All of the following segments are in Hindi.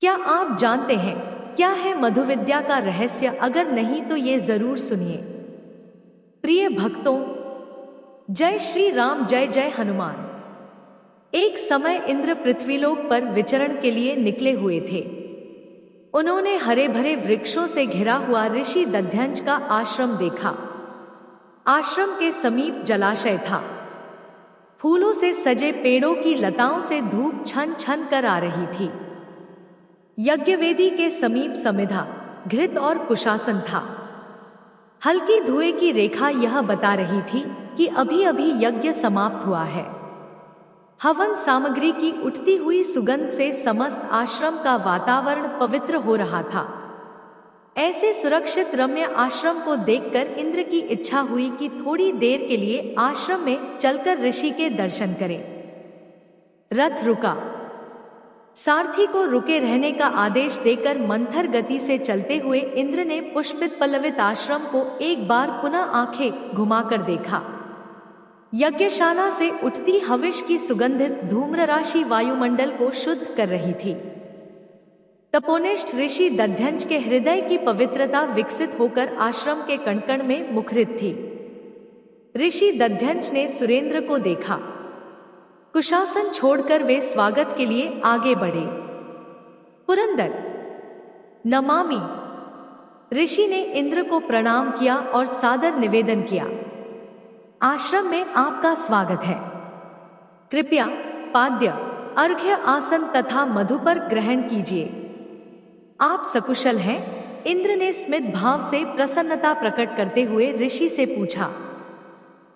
क्या आप जानते हैं क्या है मधुविद्या का रहस्य? अगर नहीं तो ये जरूर सुनिए। प्रिय भक्तों, जय श्री राम, जय जय हनुमान। एक समय इंद्र पृथ्वीलोक पर विचरण के लिए निकले हुए थे। उन्होंने हरे भरे वृक्षों से घिरा हुआ ऋषि दध्यंज का आश्रम देखा। आश्रम के समीप जलाशय था। फूलों से सजे पेड़ों की लताओं से धूप छन छन कर आ रही थी। यज्ञवेदी के समीप समिधा, घृत और कुशासन था। हल्की धुएं की रेखा यह बता रही थी कि अभी अभी यज्ञ समाप्त हुआ है। हवन सामग्री की उठती हुई सुगंध से समस्त आश्रम का वातावरण पवित्र हो रहा था। ऐसे सुरक्षित रम्य आश्रम को देखकर इंद्र की इच्छा हुई कि थोड़ी देर के लिए आश्रम में चलकर ऋषि के दर्शन करें। रथ रुका। सारथी को रुके रहने का आदेश देकर मंथर गति से चलते हुए इंद्र ने पुष्पित पल्लवित आश्रम को एक बार पुनः आंखें घुमाकर देखा। यज्ञशाला से उठती हविष की सुगंधित धूम्रराशि वायुमंडल को शुद्ध कर रही थी। तपोनिष्ठ ऋषि दध्यंज के हृदय की पवित्रता विकसित होकर आश्रम के कण-कण में मुखरित थी। ऋषि दध्यंज ने सुरेंद्र को देखा। कुशासन छोड़कर वे स्वागत के लिए आगे बढ़े। पुरंदर नमामि। ऋषि ने इंद्र को प्रणाम किया और सादर निवेदन किया, आश्रम में आपका स्वागत है। कृपया पाद्य, अर्घ्य, आसन तथा मधु पर ग्रहण कीजिए। आप सकुशल हैं? इंद्र ने स्मित भाव से प्रसन्नता प्रकट करते हुए ऋषि से पूछा।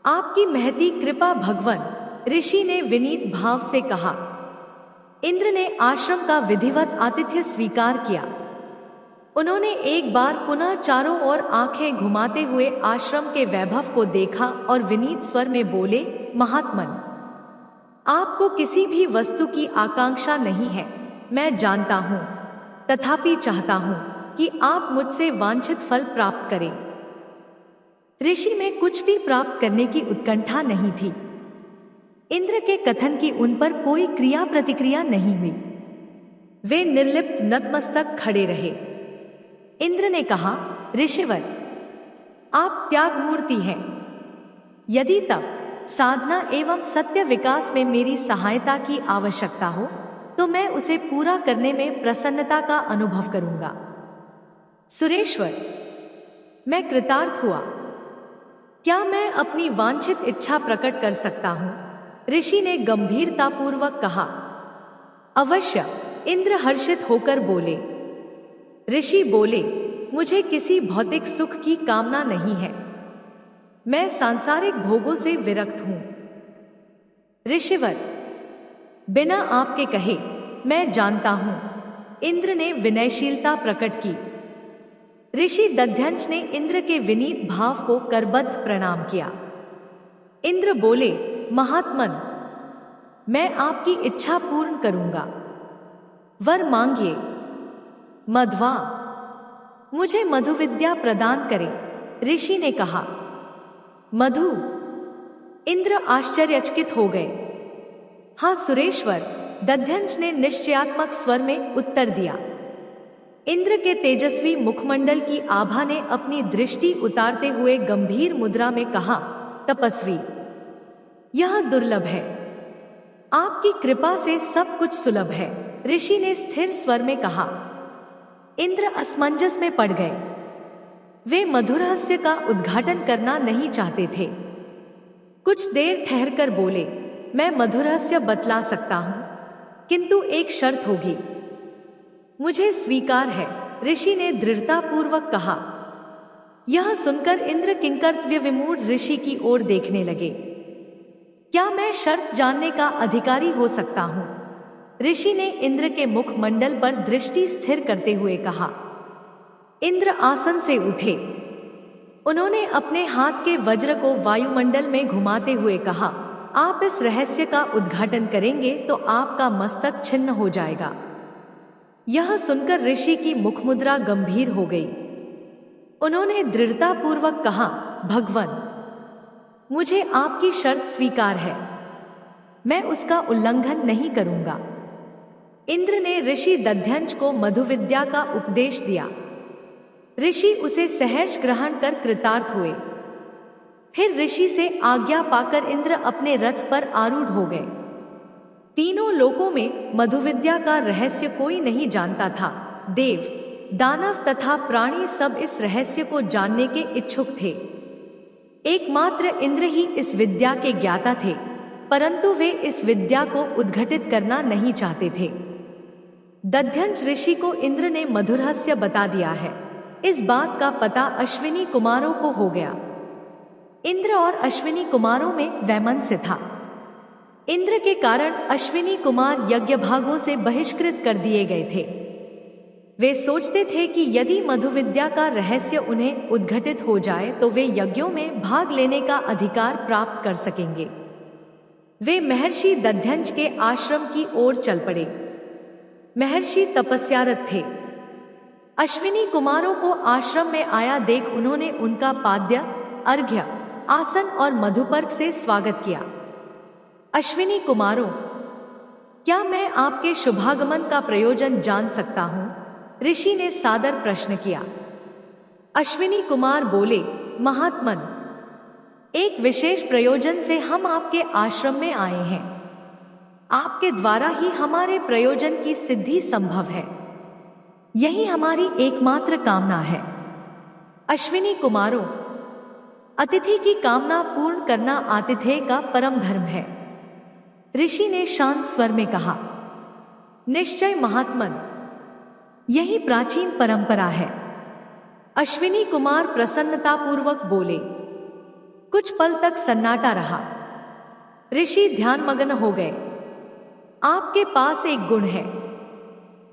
आपकी महती कृपा भगवन, ऋषि ने विनीत भाव से कहा। इंद्र ने आश्रम का विधिवत आतिथ्य स्वीकार किया। उन्होंने एक बार पुनः चारों ओर आंखें घुमाते हुए आश्रम के वैभव को देखा और विनीत स्वर में बोले, महात्मन, आपको किसी भी वस्तु की आकांक्षा नहीं है, मैं जानता हूं, तथापि चाहता हूं कि आप मुझसे वांछित फल प्राप्त करें। ऋषि में कुछ भी प्राप्त करने की उत्कंठा नहीं थी। इंद्र के कथन की उन पर कोई क्रिया प्रतिक्रिया नहीं हुई। वे निर्लिप्त नतमस्तक खड़े रहे। इंद्र ने कहा, ऋषिवर, आप त्यागमूर्ति हैं। यदि तप, साधना एवं सत्य विकास में मेरी सहायता की आवश्यकता हो तो मैं उसे पूरा करने में प्रसन्नता का अनुभव करूंगा। सुरेश्वर, मैं कृतार्थ हुआ। क्या मैं अपनी वांछित इच्छा प्रकट कर सकता हूं? ऋषि ने गंभीरतापूर्वक कहा। अवश्य, इंद्र हर्षित होकर बोले। ऋषि बोले, मुझे किसी भौतिक सुख की कामना नहीं है। मैं सांसारिक भोगों से विरक्त हूं। ऋषिवर, बिना आपके कहे मैं जानता हूं, इंद्र ने विनयशीलता प्रकट की। ऋषि दध्यंज ने इंद्र के विनीत भाव को करबद्ध प्रणाम किया। इंद्र बोले, महात्मन, मैं आपकी इच्छा पूर्ण करूंगा। वर मांगिए। मध्वा, मुझे मधुविद्या प्रदान करें, ऋषि ने कहा। मधु? इंद्र आश्चर्यचकित हो गए। हाँ सुरेश्वर, दध्यंज ने निश्चयात्मक स्वर में उत्तर दिया। इंद्र के तेजस्वी मुखमंडल की आभा ने अपनी दृष्टि उतारते हुए गंभीर मुद्रा में कहा, तपस्वी, यह दुर्लभ है। आपकी कृपा से सब कुछ सुलभ है, ऋषि ने स्थिर स्वर में कहा। इंद्र असमंजस में पड़ गए। वे मधुरहस्य का उद्घाटन करना नहीं चाहते थे। कुछ देर ठहरकर बोले, मैं मधुरहस्य बतला सकता हूं, किंतु एक शर्त होगी। मुझे स्वीकार है, ऋषि ने दृढ़तापूर्वक कहा। यह सुनकर इंद्र किंकर्तव्य विमूढ़ ऋषि की ओर देखने लगे। क्या मैं शर्त जानने का अधिकारी हो सकता हूं? ऋषि ने इंद्र के मुखमंडल पर दृष्टि स्थिर करते हुए कहा। इंद्र आसन से उठे। उन्होंने अपने हाथ के वज्र को वायुमंडल में घुमाते हुए कहा, आप इस रहस्य का उद्घाटन करेंगे तो आपका मस्तक छिन्न हो जाएगा। यह सुनकर ऋषि की मुखमुद्रा गंभीर हो गई। उन्होंने दृढ़तापूर्वक कहा, भगवन, मुझे आपकी शर्त स्वीकार है। मैं उसका उल्लंघन नहीं करूंगा। इंद्र ने ऋषि दध्यंज को मधुविद्या का उपदेश दिया। ऋषि उसे सहर्ष ग्रहण कर कृतार्थ हुए। फिर ऋषि से आज्ञा पाकर इंद्र अपने रथ पर आरूढ़ हो गए। तीनों लोकों में मधुविद्या का रहस्य कोई नहीं जानता था। देव, दानव तथा प्राणी सब इस रहस्य को जानने के इच्छुक थे। एकमात्र इंद्र ही इस विद्या के ज्ञाता थे, परंतु वे इस विद्या को उद्घटित करना नहीं चाहते थे। दध्यंज ऋषि को इंद्र ने मधुरहस्य बता दिया है। इस बात का पता अश्विनी कुमारों को हो गया। इंद्र और अश्विनी कुमारों में वैमनस्य था। इंद्र के कारण अश्विनी कुमार यज्ञ भागों से बहिष्कृत कर दिए गए थे। वे सोचते थे कि यदि मधुविद्या का रहस्य उन्हें उद्घटित हो जाए तो वे यज्ञों में भाग लेने का अधिकार प्राप्त कर सकेंगे। वे महर्षि दध्यंज के आश्रम की ओर चल पड़े। महर्षि तपस्यारत थे। अश्विनी कुमारों को आश्रम में आया देख उन्होंने उनका पाद्य, अर्घ्य, आसन और मधुपर्क से स्वागत किया। अश्विनी कुमारों, क्या मैं आपके शुभागमन का प्रयोजन जान सकता हूं? ऋषि ने सादर प्रश्न किया। अश्विनी कुमार बोले, महात्मन, एक विशेष प्रयोजन से हम आपके आश्रम में आए हैं। आपके द्वारा ही हमारे प्रयोजन की सिद्धि संभव है। यही हमारी एकमात्र कामना है। अश्विनी कुमारों, अतिथि की कामना पूर्ण करना आतिथेय का परम धर्म है। ऋषि ने शांत स्वर में कहा। निश्चय महात्मन, यही प्राचीन परंपरा है। अश्विनी कुमार प्रसन्नतापूर्वक बोले। कुछ पल तक सन्नाटा रहा। ऋषि ध्यानमग्न हो गए। आपके पास एक गुण है,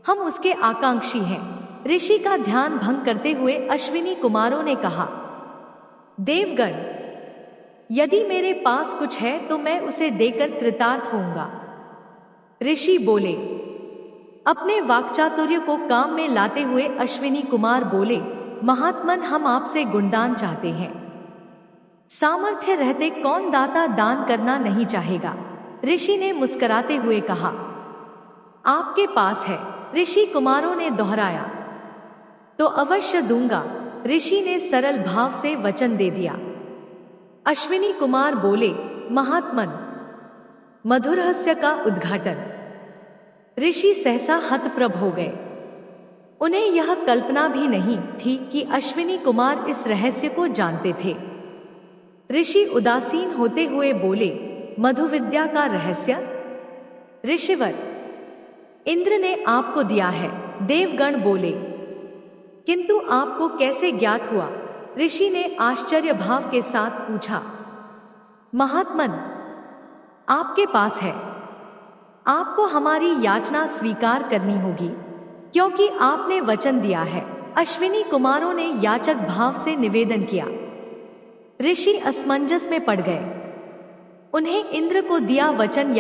हम उसके आकांक्षी हैं। ऋषि का ध्यान भंग करते हुए अश्विनी कुमारों ने कहा, देवगण, यदि मेरे पास कुछ है तो मैं उसे देकर कृतार्थ होऊंगा। ऋषि बोले। अपने वाक्चातुर्य को काम में लाते हुए अश्विनी कुमार बोले, महात्मन, हम आपसे गुणदान चाहते हैं। सामर्थ्य रहते कौन दाता दान करना नहीं चाहेगा? ऋषि ने मुस्कुराते हुए कहा। आपके पास है, ऋषि कुमारों ने दोहराया। तो अवश्य दूंगा, ऋषि ने सरल भाव से वचन दे दिया। अश्विनी कुमार बोले, महात्मन, मधुरहस्य का उद्घाटन। ऋषि सहसा हतप्रभ हो गए। उन्हें यह कल्पना भी नहीं थी कि अश्विनी कुमार इस रहस्य को जानते थे। ऋषि उदासीन होते हुए बोले, मधुविद्या का रहस्य? ऋषिवर, इंद्र ने आपको दिया है। देवगण बोले। किंतु आपको कैसे ज्ञात हुआ? ऋषि ने आश्चर्य भाव के साथ पूछा। महात्मन, आपके पास है। आपको हमारी याचना स्वीकार करनी होगी, क्योंकि आपने वचन दिया है। अश्विनी कुमारों ने याचक भाव से निवेदन किया। ऋषि असमंजस में पड़ गए। उन्हें इंद्र को दिया वचन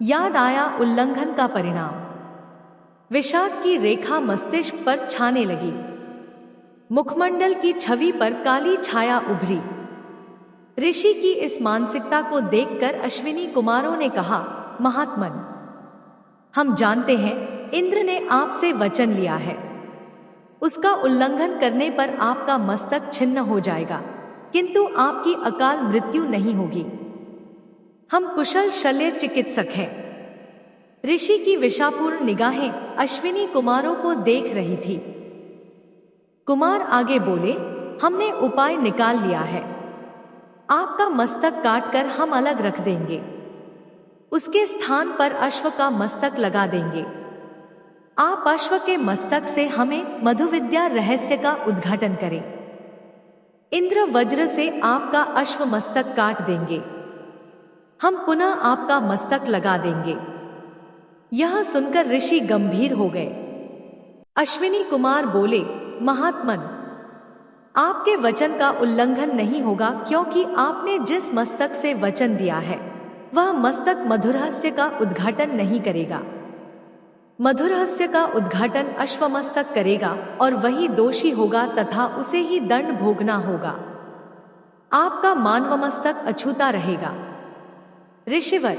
याद आया उल्लंघन का परिणाम। विषाद की रेखा मस्तिष्क पर छाने लगी। मुखमंडल की छवि पर काली छाया उभरी। ऋषि की इस मानसिकता को देखकर अश्विनी कुमारों ने कहा, महात्मन, हम जानते हैं इंद्र ने आपसे वचन लिया है। उसका उल्लंघन करने पर आपका मस्तक छिन्न हो जाएगा, किंतु आपकी अकाल मृत्यु नहीं होगी। हम कुशल शल्य चिकित्सक हैं। ऋषि की विषापूर्ण निगाहें अश्विनी कुमारों को देख रही थी। कुमार आगे बोले, हमने उपाय निकाल लिया है। आपका मस्तक काटकर हम अलग रख देंगे। उसके स्थान पर अश्व का मस्तक लगा देंगे। आप अश्व के मस्तक से हमें मधुविद्या रहस्य का उद्घाटन करें। इंद्र वज्र से आपका अश्व मस्तक काट देंगे। हम पुनः आपका मस्तक लगा देंगे। यह सुनकर ऋषि गंभीर हो गए। अश्विनी कुमार बोले, महात्मन, आपके वचन का उल्लंघन नहीं होगा, क्योंकि आपने जिस मस्तक से वचन दिया है वह मस्तक मधुरहस्य का उद्घाटन नहीं करेगा। मधुरहस्य का उद्घाटन अश्वमस्तक करेगा और वही दोषी होगा तथा उसे ही दंड भोगना होगा। आपका मानव मस्तक अछूता रहेगा। ऋषिवर,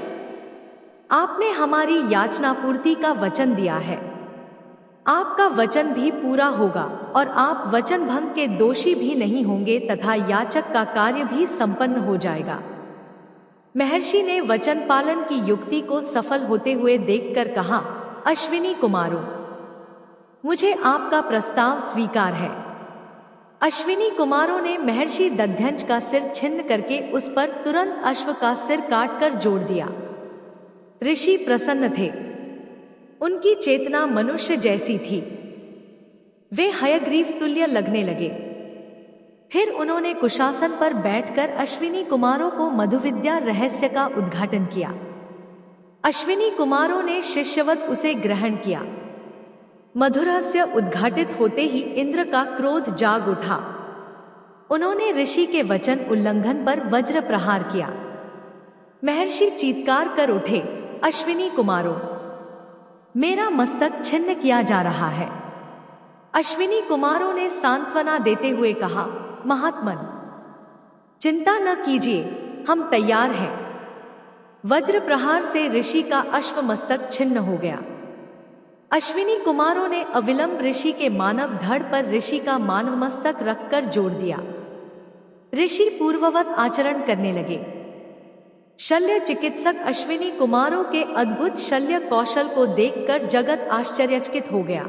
आपने हमारी याचना पूर्ति का वचन दिया है। आपका वचन भी पूरा होगा और आप वचन भंग के दोषी भी नहीं होंगे तथा याचक का कार्य भी संपन्न हो जाएगा। महर्षि ने वचन पालन की युक्ति को सफल होते हुए देखकर कहा, अश्विनी कुमारों, मुझे आपका प्रस्ताव स्वीकार है। अश्विनी कुमारों ने महर्षि दध्यंज का सिर छिन्न करके उस पर तुरंत अश्व का सिर काटकर जोड़ दिया। ऋषि प्रसन्न थे। उनकी चेतना मनुष्य जैसी थी। वे हयग्रीव तुल्य लगने लगे। फिर उन्होंने कुशासन पर बैठकर अश्विनी कुमारों को मधुविद्या रहस्य का उद्घाटन किया। अश्विनी कुमारों ने शिष्यवत उसे ग्रहण किया। मधुरहस्य उद्घाटित होते ही इंद्र का क्रोध जाग उठा। उन्होंने ऋषि के वचन उल्लंघन पर वज्र प्रहार किया। महर्षि चीत्कार कर उठे, अश्विनी कुमारों, मेरा मस्तक छिन्न किया जा रहा है। अश्विनी कुमारों ने सांत्वना देते हुए कहा, महात्मन, चिंता न कीजिए, हम तैयार हैं। वज्र प्रहार से ऋषि का अश्व मस्तक छिन्न हो गया। अश्विनी कुमारों ने अविलंब ऋषि के मानव धड़ पर ऋषि का मानव मस्तक रखकर जोड़ दिया। ऋषि पूर्ववत आचरण करने लगे। शल्य चिकित्सक अश्विनी कुमारों के अद्भुत शल्य कौशल को देखकर जगत आश्चर्यचकित हो गया।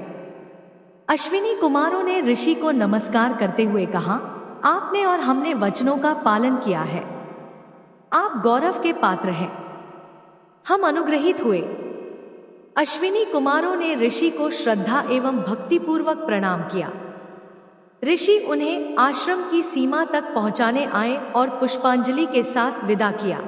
अश्विनी कुमारों ने ऋषि को नमस्कार करते हुए कहा, आपने और हमने वचनों का पालन किया है। आप गौरव के पात्र हैं। हम अनुग्रहित हुए। अश्विनी कुमारों ने ऋषि को श्रद्धा एवं भक्तिपूर्वक प्रणाम किया। ऋषि उन्हें आश्रम की सीमा तक पहुंचाने आए और पुष्पांजलि के साथ विदा किया।